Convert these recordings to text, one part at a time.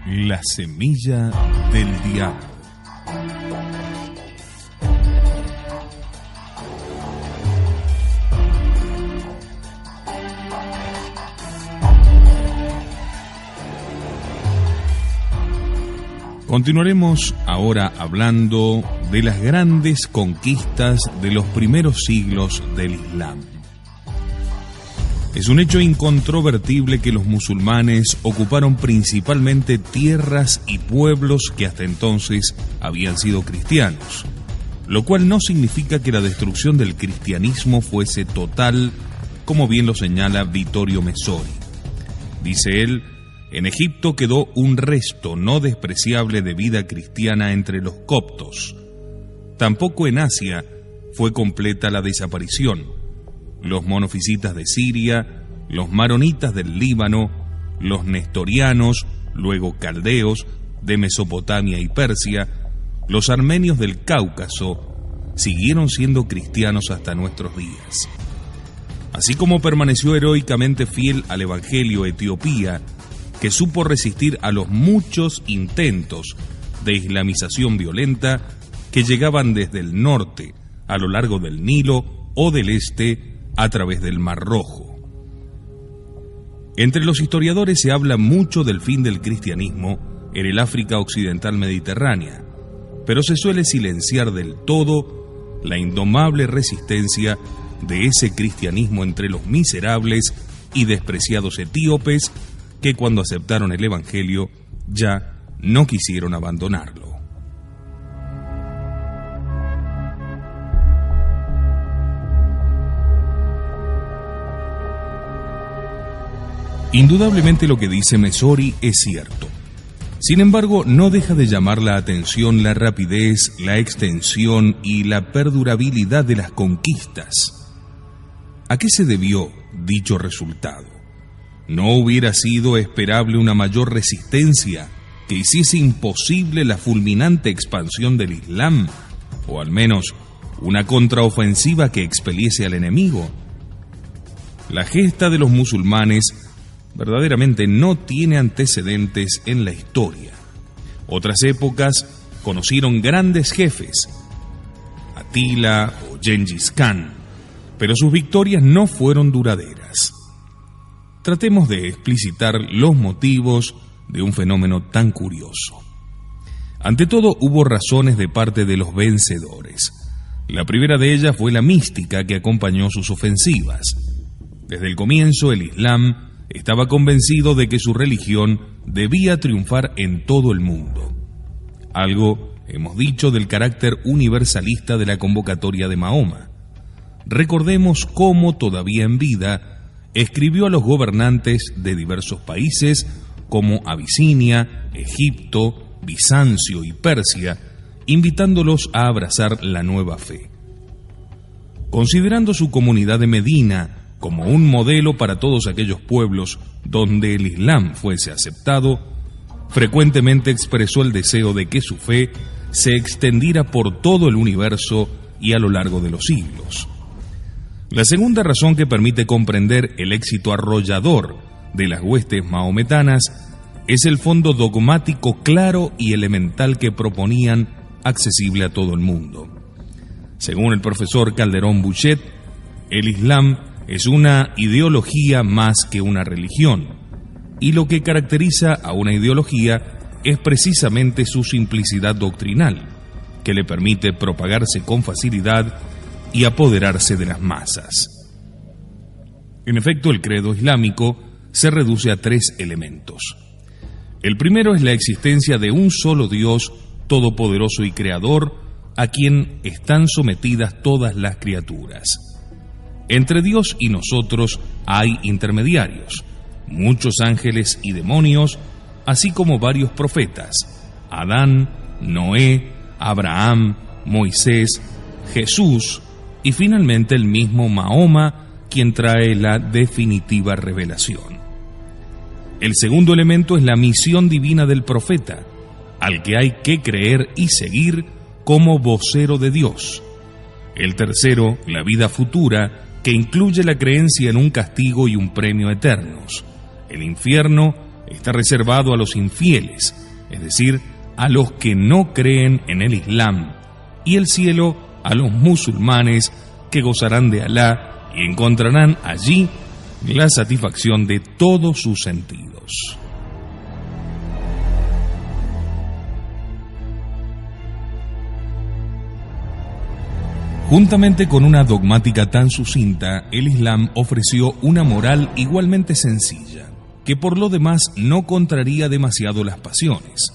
La semilla del diablo. Continuaremos ahora hablando de las grandes conquistas de los primeros siglos del Islam. Es un hecho incontrovertible que los musulmanes ocuparon principalmente tierras y pueblos que hasta entonces habían sido cristianos, lo cual no significa que la destrucción del cristianismo fuese total, como bien lo señala Vittorio Messori. Dice él: en Egipto quedó un resto no despreciable de vida cristiana entre los coptos. Tampoco en Asia fue completa la desaparición. Los monofisitas de Siria, los maronitas del Líbano, los nestorianos, luego caldeos, de Mesopotamia y Persia, los armenios del Cáucaso, siguieron siendo cristianos hasta nuestros días. Así como permaneció heroicamente fiel al Evangelio Etiopía, que supo resistir a los muchos intentos de islamización violenta que llegaban desde el norte, a lo largo del Nilo, o del este, a través del Mar Rojo. Entre los historiadores se habla mucho del fin del cristianismo en el África occidental mediterránea, pero se suele silenciar del todo la indomable resistencia de ese cristianismo entre los miserables y despreciados etíopes que, cuando aceptaron el Evangelio, ya no quisieron abandonarlo. Indudablemente lo que dice Messori es cierto. Sin embargo, no deja de llamar la atención la rapidez, la extensión y la perdurabilidad de las conquistas. ¿A qué se debió dicho resultado? ¿No hubiera sido esperable una mayor resistencia que hiciese imposible la fulminante expansión del Islam? O al menos una contraofensiva que expeliese al enemigo. La gesta de los musulmanes verdaderamente no tiene antecedentes en la historia. Otras épocas conocieron grandes jefes, Atila o Gengis Khan, pero sus victorias no fueron duraderas. Tratemos de explicitar los motivos de un fenómeno tan curioso. Ante todo, hubo razones de parte de los vencedores. La primera de ellas fue la mística que acompañó sus ofensivas. Desde el comienzo, el Islam estaba convencido de que su religión debía triunfar en todo el mundo. Algo hemos dicho del carácter universalista de la convocatoria de Mahoma. Recordemos cómo, todavía en vida, escribió a los gobernantes de diversos países como Abisinia, Egipto, Bizancio y Persia, invitándolos a abrazar la nueva fe. Considerando su comunidad de Medina como un modelo para todos aquellos pueblos donde el Islam fuese aceptado, frecuentemente expresó el deseo de que su fe se extendiera por todo el universo y a lo largo de los siglos. La segunda razón que permite comprender el éxito arrollador de las huestes mahometanas es el fondo dogmático claro y elemental que proponían, accesible a todo el mundo. Según el profesor Calderón Bouchet, el Islam es una ideología más que una religión, y lo que caracteriza a una ideología es precisamente su simplicidad doctrinal, que le permite propagarse con facilidad y apoderarse de las masas. En efecto, el credo islámico se reduce a tres elementos. El primero es la existencia de un solo Dios todopoderoso y creador, a quien están sometidas todas las criaturas. Entre Dios y nosotros hay intermediarios, muchos ángeles y demonios, así como varios profetas: Adán, Noé, Abraham, Moisés, Jesús y finalmente el mismo Mahoma, quien trae la definitiva revelación. El segundo elemento es la misión divina del profeta, al que hay que creer y seguir como vocero de Dios. El tercero, la vida futura, que incluye la creencia en un castigo y un premio eternos, el infierno está reservado a los infieles, es decir, a los que no creen en el Islam, y el cielo a los musulmanes que gozarán de Alá y encontrarán allí la satisfacción de todos sus sentidos. Juntamente con una dogmática tan sucinta, el Islam ofreció una moral igualmente sencilla, que por lo demás no contraría demasiado las pasiones.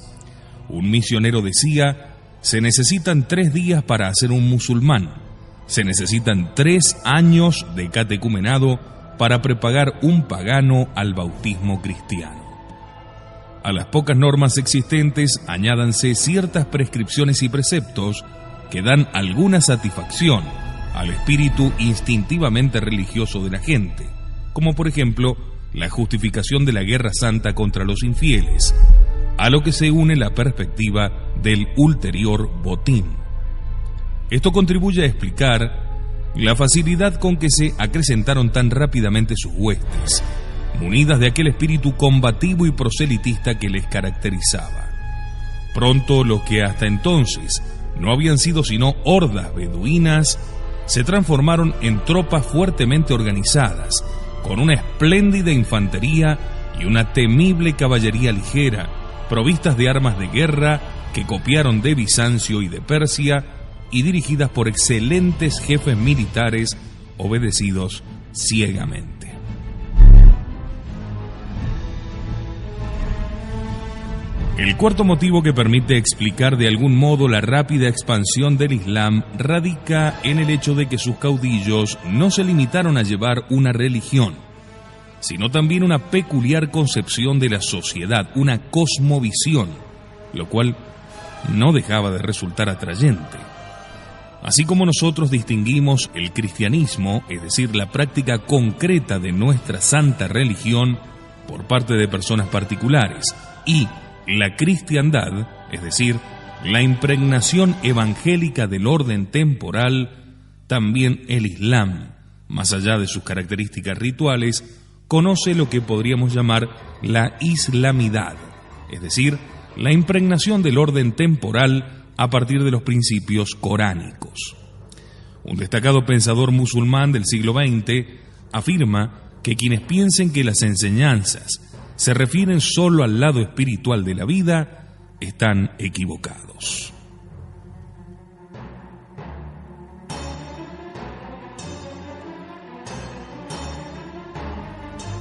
Un misionero decía: se necesitan 3 días para hacer un musulmán, se necesitan 3 años de catecumenado para prepagar un pagano al bautismo cristiano. A las pocas normas existentes añádanse ciertas prescripciones y preceptos que dan alguna satisfacción al espíritu instintivamente religioso de la gente, como por ejemplo la justificación de la guerra santa contra los infieles, a lo que se une la perspectiva del ulterior botín. Esto contribuye a explicar la facilidad con que se acrecentaron tan rápidamente sus huestes, munidas de aquel espíritu combativo y proselitista que les caracterizaba. Pronto los que hasta entonces no habían sido sino hordas beduinas se transformaron en tropas fuertemente organizadas, con una espléndida infantería y una temible caballería ligera, provistas de armas de guerra que copiaron de Bizancio y de Persia y dirigidas por excelentes jefes militares obedecidos ciegamente. El cuarto motivo que permite explicar de algún modo la rápida expansión del Islam radica en el hecho de que sus caudillos no se limitaron a llevar una religión, sino también una peculiar concepción de la sociedad, una cosmovisión, lo cual no dejaba de resultar atrayente. Así como nosotros distinguimos el cristianismo, es decir, la práctica concreta de nuestra santa religión por parte de personas particulares, y la cristiandad, es decir, la impregnación evangélica del orden temporal, también el Islam, más allá de sus características rituales, conoce lo que podríamos llamar la islamidad, es decir, la impregnación del orden temporal a partir de los principios coránicos. Un destacado pensador musulmán del siglo XX afirma que quienes piensen que las enseñanzas se refieren solo al lado espiritual de la vida están equivocados.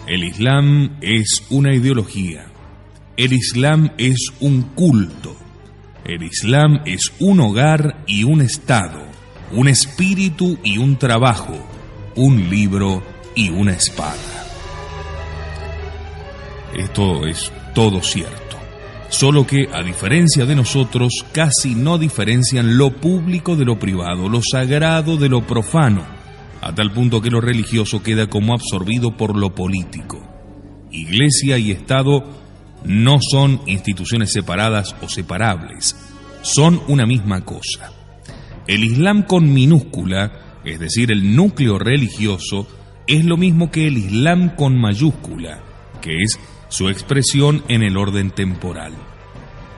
El Islam es una ideología. El Islam es un culto. El Islam es un hogar y un estado, un espíritu y un trabajo, un libro y una espada. Esto es todo cierto, solo que, a diferencia de nosotros, casi no diferencian lo público de lo privado, lo sagrado de lo profano, a tal punto que lo religioso queda como absorbido por lo político. Iglesia y Estado no son instituciones separadas o separables, son una misma cosa. El Islam con minúscula, es decir, el núcleo religioso, es lo mismo que el Islam con mayúscula, que es su expresión en el orden temporal.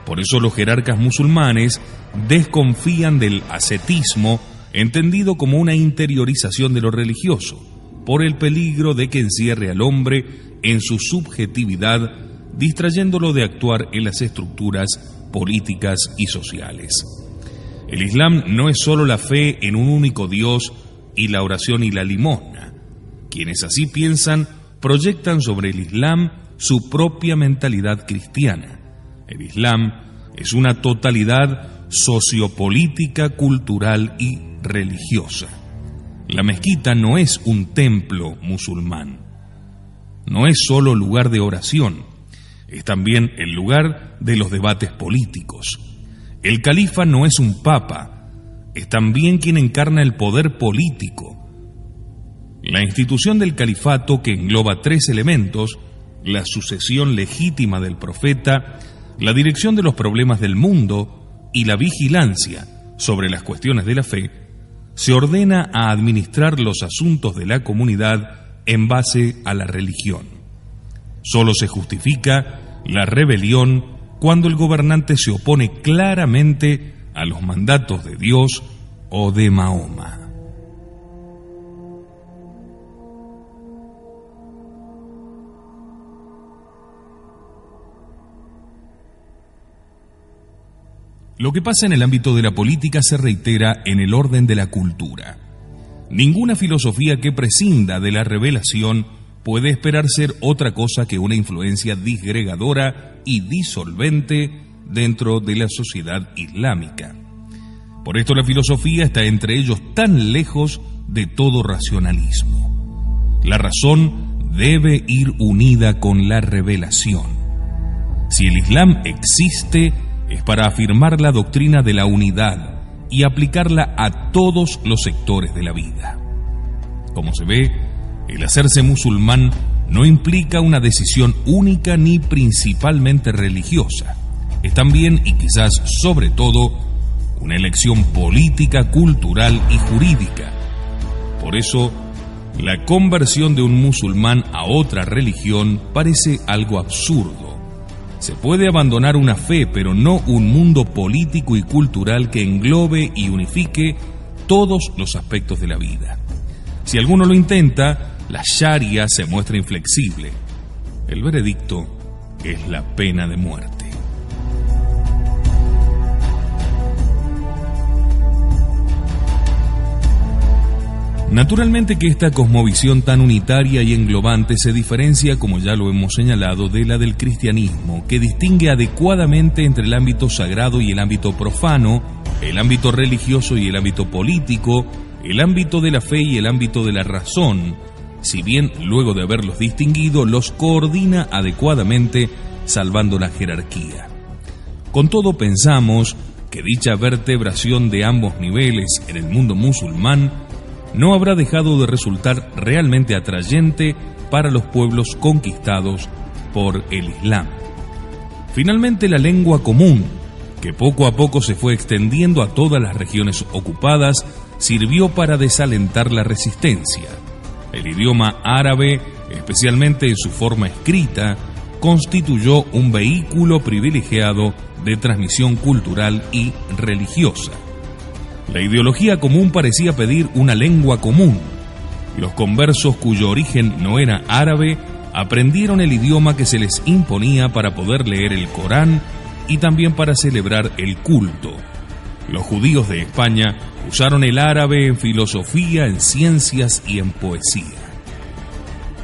Por eso los jerarcas musulmanes desconfían del ascetismo, entendido como una interiorización de lo religioso, por el peligro de que encierre al hombre en su subjetividad, distrayéndolo de actuar en las estructuras políticas y sociales. El Islam no es solo la fe en un único Dios y la oración y la limosna. Quienes así piensan proyectan sobre el Islam su propia mentalidad cristiana. El Islam es una totalidad sociopolítica, cultural y religiosa. La mezquita no es un templo musulmán. No es solo lugar de oración, es también el lugar de los debates políticos. El califa no es un papa, es también quien encarna el poder político. La institución del califato, que engloba 3 elementos: la sucesión legítima del profeta, la dirección de los problemas del mundo y la vigilancia sobre las cuestiones de la fe, se ordena a administrar los asuntos de la comunidad en base a la religión. Solo se justifica la rebelión cuando el gobernante se opone claramente a los mandatos de Dios o de Mahoma. Lo que pasa en el ámbito de la política se reitera en el orden de la cultura. Ninguna filosofía que prescinda de la revelación puede esperar ser otra cosa que una influencia disgregadora y disolvente dentro de la sociedad islámica. Por esto la filosofía está entre ellos tan lejos de todo racionalismo. La razón debe ir unida con la revelación. Si el Islam existe, es para afirmar la doctrina de la unidad y aplicarla a todos los sectores de la vida. Como se ve, el hacerse musulmán no implica una decisión única ni principalmente religiosa. Es también, y quizás sobre todo, una elección política, cultural y jurídica. Por eso, la conversión de un musulmán a otra religión parece algo absurdo. Se puede abandonar una fe, pero no un mundo político y cultural que englobe y unifique todos los aspectos de la vida. Si alguno lo intenta, la Sharia se muestra inflexible. El veredicto es la pena de muerte. Naturalmente que esta cosmovisión tan unitaria y englobante se diferencia, como ya lo hemos señalado, de la del cristianismo, que distingue adecuadamente entre el ámbito sagrado y el ámbito profano, el ámbito religioso y el ámbito político, el ámbito de la fe y el ámbito de la razón, si bien luego de haberlos distinguido, los coordina adecuadamente, salvando la jerarquía. Con todo, pensamos que dicha vertebración de ambos niveles en el mundo musulmán no habrá dejado de resultar realmente atrayente para los pueblos conquistados por el Islam. Finalmente, la lengua común, que poco a poco se fue extendiendo a todas las regiones ocupadas, sirvió para desalentar la resistencia. El idioma árabe, especialmente en su forma escrita, constituyó un vehículo privilegiado de transmisión cultural y religiosa. La ideología común parecía pedir una lengua común. Los conversos cuyo origen no era árabe aprendieron el idioma que se les imponía para poder leer el Corán y también para celebrar el culto. Los judíos de España usaron el árabe en filosofía, en ciencias y en poesía.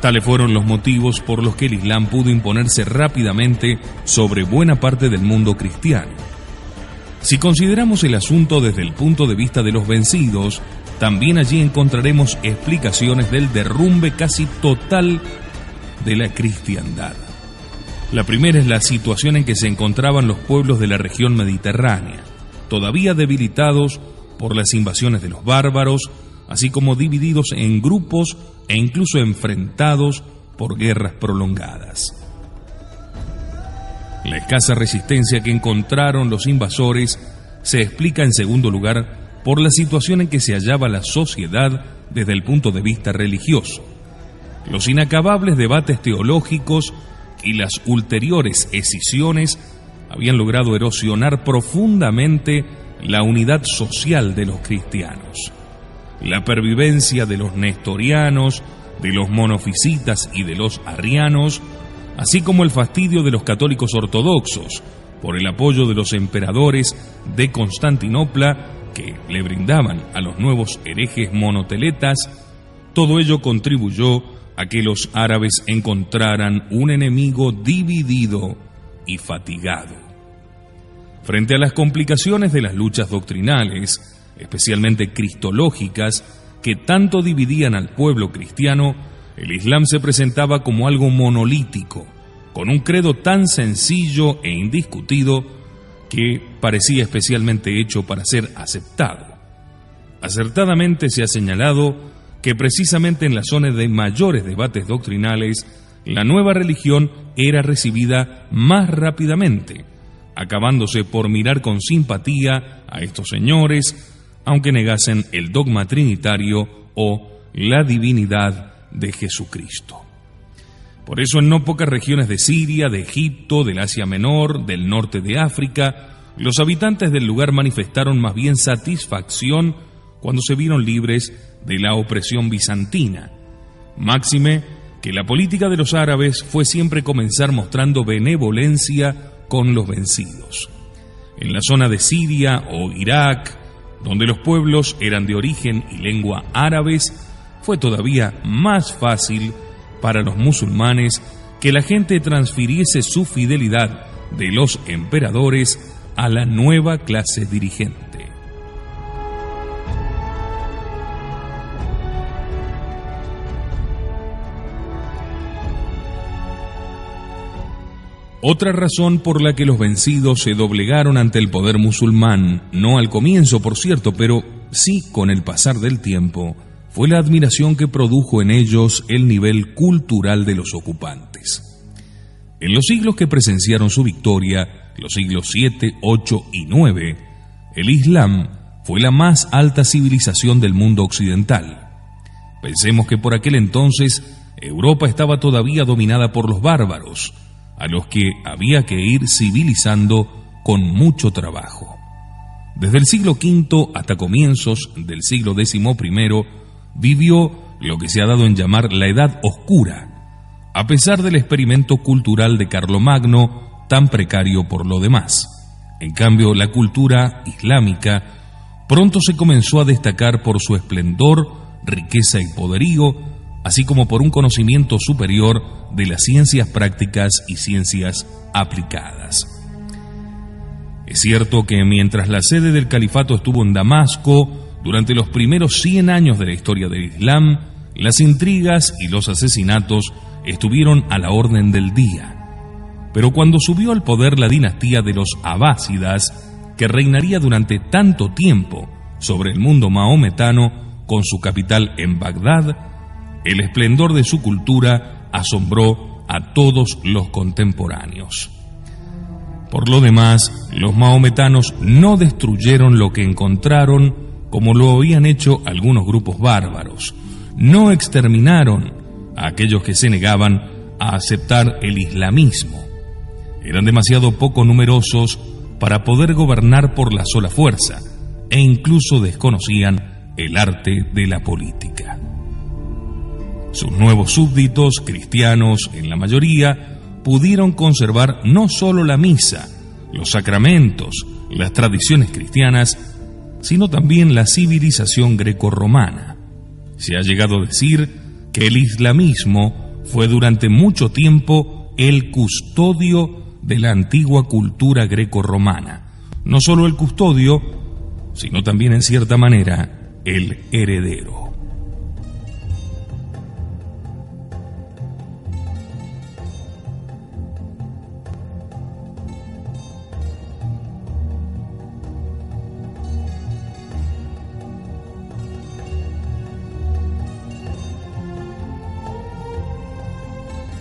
Tales fueron los motivos por los que el Islam pudo imponerse rápidamente sobre buena parte del mundo cristiano. Si consideramos el asunto desde el punto de vista de los vencidos, también allí encontraremos explicaciones del derrumbe casi total de la cristiandad. La primera es la situación en que se encontraban los pueblos de la región mediterránea, todavía debilitados por las invasiones de los bárbaros, así como divididos en grupos e incluso enfrentados por guerras prolongadas. La escasa resistencia que encontraron los invasores se explica en segundo lugar por la situación en que se hallaba la sociedad desde el punto de vista religioso. Los inacabables debates teológicos y las ulteriores escisiones habían logrado erosionar profundamente la unidad social de los cristianos. La pervivencia de los nestorianos, de los monofisitas y de los arrianos, así como el fastidio de los católicos ortodoxos por el apoyo de los emperadores de Constantinopla que le brindaban a los nuevos herejes monoteletas, todo ello contribuyó a que los árabes encontraran un enemigo dividido y fatigado. Frente a las complicaciones de las luchas doctrinales, especialmente cristológicas, que tanto dividían al pueblo cristiano, el Islam se presentaba como algo monolítico, con un credo tan sencillo e indiscutido que parecía especialmente hecho para ser aceptado. Acertadamente se ha señalado que precisamente en las zonas de mayores debates doctrinales, la nueva religión era recibida más rápidamente, acabándose por mirar con simpatía a estos señores, aunque negasen el dogma trinitario o la divinidad de Jesucristo. Por eso en no pocas regiones de Siria, de Egipto, del Asia Menor, del norte de África, los habitantes del lugar manifestaron más bien satisfacción cuando se vieron libres de la opresión bizantina. Máxime que la política de los árabes fue siempre comenzar mostrando benevolencia con los vencidos. En la zona de Siria o Irak, donde los pueblos eran de origen y lengua árabes, fue todavía más fácil para los musulmanes que la gente transfiriese su fidelidad de los emperadores a la nueva clase dirigente. Otra razón por la que los vencidos se doblegaron ante el poder musulmán, no al comienzo por cierto, pero sí con el pasar del tiempo, fue la admiración que produjo en ellos el nivel cultural de los ocupantes. En los siglos que presenciaron su victoria, los siglos 7, 8 y 9, el Islam fue la más alta civilización del mundo occidental. Pensemos que por aquel entonces Europa estaba todavía dominada por los bárbaros, a los que había que ir civilizando con mucho trabajo. Desde el siglo V hasta comienzos del siglo XI vivió lo que se ha dado en llamar la Edad Oscura, a pesar del experimento cultural de Carlomagno, tan precario por lo demás. En cambio, la cultura islámica pronto se comenzó a destacar por su esplendor, riqueza y poderío, así como por un conocimiento superior de las ciencias prácticas y ciencias aplicadas. Es cierto que mientras la sede del califato estuvo en Damasco, durante los primeros 100 años de la historia del Islam, las intrigas y los asesinatos estuvieron a la orden del día. Pero cuando subió al poder la dinastía de los Abásidas, que reinaría durante tanto tiempo sobre el mundo mahometano, con su capital en Bagdad, el esplendor de su cultura asombró a todos los contemporáneos. Por lo demás, los mahometanos no destruyeron lo que encontraron como lo habían hecho algunos grupos bárbaros. No exterminaron a aquellos que se negaban a aceptar el islamismo. Eran demasiado poco numerosos para poder gobernar por la sola fuerza e incluso desconocían el arte de la política. Sus nuevos súbditos, cristianos en la mayoría, pudieron conservar no solo la misa, los sacramentos, las tradiciones cristianas, sino también la civilización grecorromana. Se ha llegado a decir que el islamismo fue durante mucho tiempo el custodio de la antigua cultura grecorromana. No solo el custodio, sino también en cierta manera el heredero.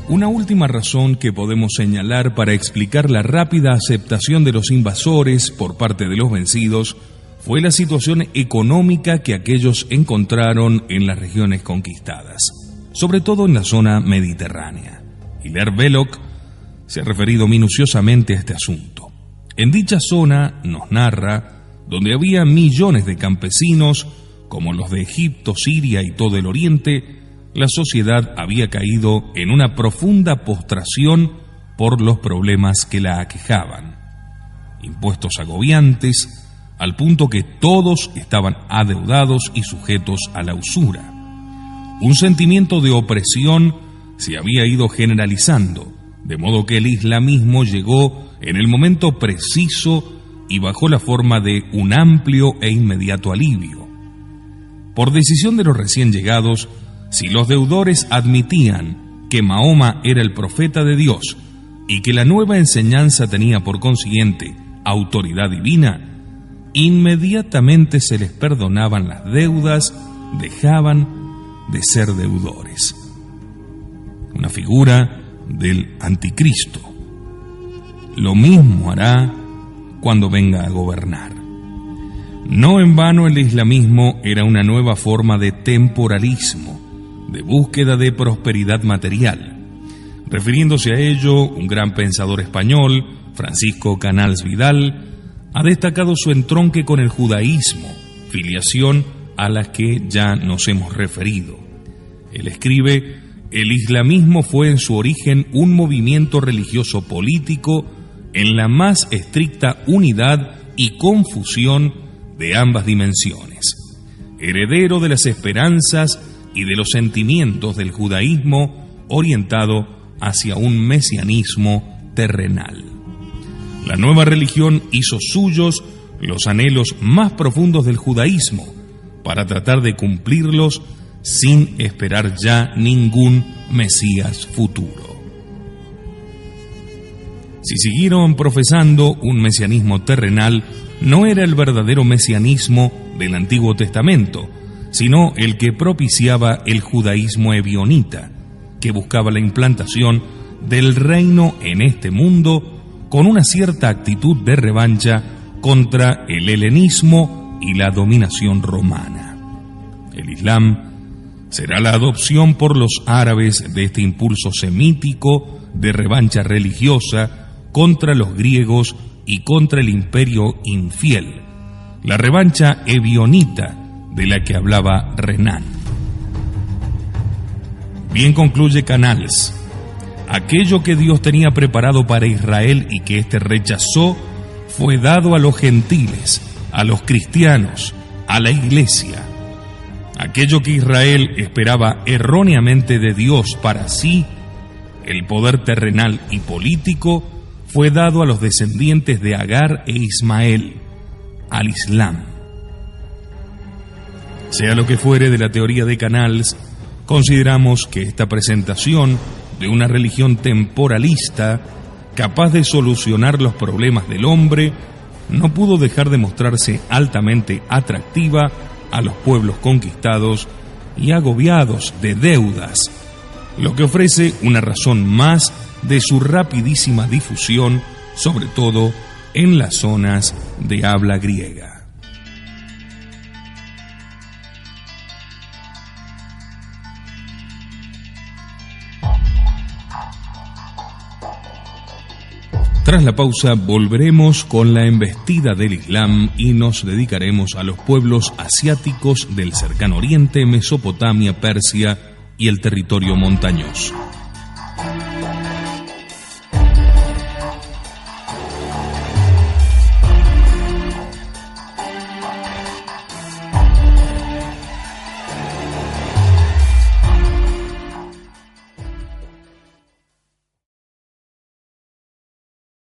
Una última razón que podemos señalar para explicar la rápida aceptación de los invasores por parte de los vencidos fue la situación económica que aquellos encontraron en las regiones conquistadas, sobre todo en la zona mediterránea. Hilaire Belloc se ha referido minuciosamente a este asunto. En dicha zona, nos narra, donde había millones de campesinos, como los de Egipto, Siria y todo el Oriente, la sociedad había caído en una profunda postración por los problemas que la aquejaban. Impuestos agobiantes, al punto que todos estaban adeudados y sujetos a la usura. Un sentimiento de opresión se había ido generalizando, de modo que el islamismo llegó en el momento preciso y bajo la forma de un amplio e inmediato alivio. Por decisión de los recién llegados, si los deudores admitían que Mahoma era el profeta de Dios y que la nueva enseñanza tenía por consiguiente autoridad divina, inmediatamente se les perdonaban las deudas, dejaban de ser deudores. Una figura del anticristo. Lo mismo hará cuando venga a gobernar. No en vano el islamismo era una nueva forma de temporalismo, de búsqueda de prosperidad material. Refiriéndose a ello, un gran pensador español, Francisco Canals Vidal, ha destacado su entronque con el judaísmo, filiación a la que ya nos hemos referido. Él escribe: el islamismo fue en su origen un movimiento religioso político en la más estricta unidad y confusión de ambas dimensiones, heredero de las esperanzas y de los sentimientos del judaísmo orientado hacia un mesianismo terrenal. La nueva religión hizo suyos los anhelos más profundos del judaísmo para tratar de cumplirlos sin esperar ya ningún Mesías futuro. Si siguieron profesando un mesianismo terrenal, no era el verdadero mesianismo del Antiguo Testamento, sino el que propiciaba el judaísmo ebionita, que buscaba la implantación del reino en este mundo con una cierta actitud de revancha contra el helenismo y la dominación romana. El Islam será la adopción por los árabes de este impulso semítico de revancha religiosa contra los griegos y contra el imperio infiel, la revancha ebionita de la que hablaba Renan. Bien concluye Canals: aquello que Dios tenía preparado para Israel y que éste rechazó fue dado a los gentiles, a los cristianos, a la iglesia. Aquello que Israel esperaba erróneamente de Dios para sí, el poder terrenal y político, fue dado a los descendientes de Agar e Ismael, al Islam. Sea lo que fuere de la teoría de Canals, consideramos que esta presentación de una religión temporalista, capaz de solucionar los problemas del hombre, no pudo dejar de mostrarse altamente atractiva a los pueblos conquistados y agobiados de deudas, lo que ofrece una razón más de su rapidísima difusión, sobre todo en las zonas de habla griega. Tras la pausa volveremos con la embestida del Islam y nos dedicaremos a los pueblos asiáticos del cercano oriente, Mesopotamia, Persia y el territorio montañoso.